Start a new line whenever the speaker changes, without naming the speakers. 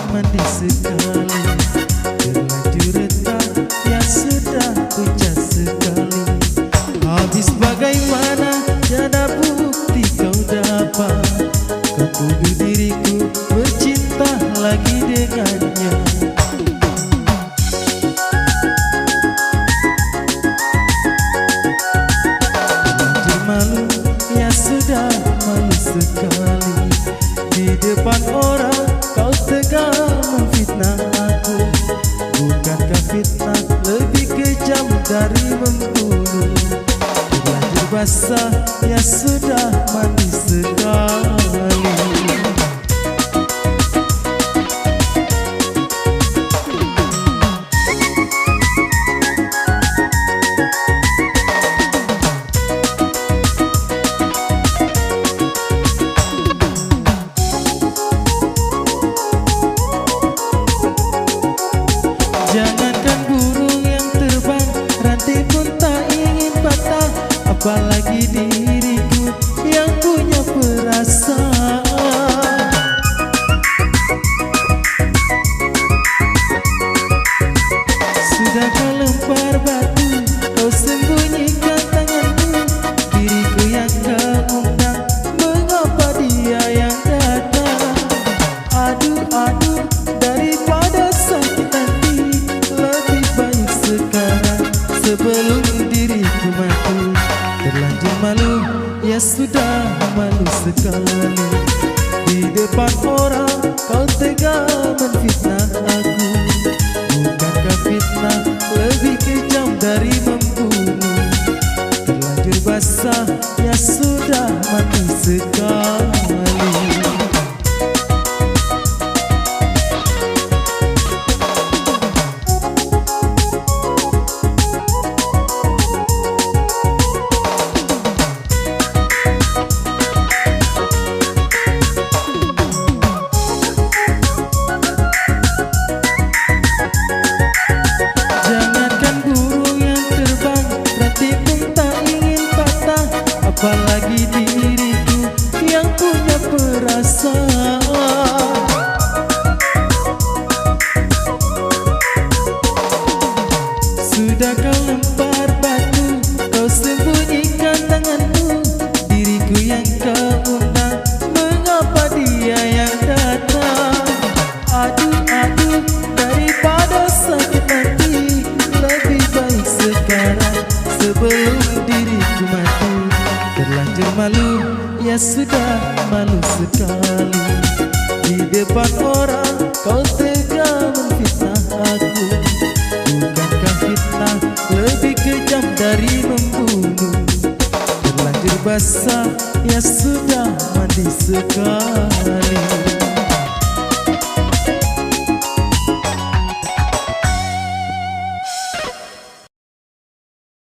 mandi sekali, terlanjur retak ya sudah pucat sekali. Habis bagaimana tiada bukti kau dapat, kau tuduh diriku bercinta lagi dengannya. Terlanjur malu ya sudah malu sekali, di depan orang kau tega memfitnah aku. Bukankah fitnah lebih kejam dari membunuh? Terlanjur basah ya sudah mandi sekali. Jangankan burung yang terbang, rantai pun tak ingin patah, apalagi diriku yang punya perasaan. Sudah kau lempar batu, kau sembunyikan tanganmu, diriku yang kau undang, mengapa dia yang datang? Aduh, aduh, daripada sakit hati, lebih baik sekarang sebelum diriku mati. Terlanjur malu, ya sudah malu sekali, di depan orang kau tega menfitnah aku. Bukankah fitnah lebih kejam dari membunuh? Terlanjur basah, ya sudah mati sekali. Apalagi diriku yang punya perasaan. Sudah kau lempar batu, kau sembunyikan tanganmu, diriku yang kau undang, mengapa dia yang datang? Aduh, aduh, daripada sakit hati, lebih baik sekarang sebelum diriku mati. Terlanjur malu, ya sudah malu sekali, di depan orang kau tega menfitnah aku. Bukankah fitnah lebih kejam dari membunuh? Terlanjur basah, ya sudah mandi sekali.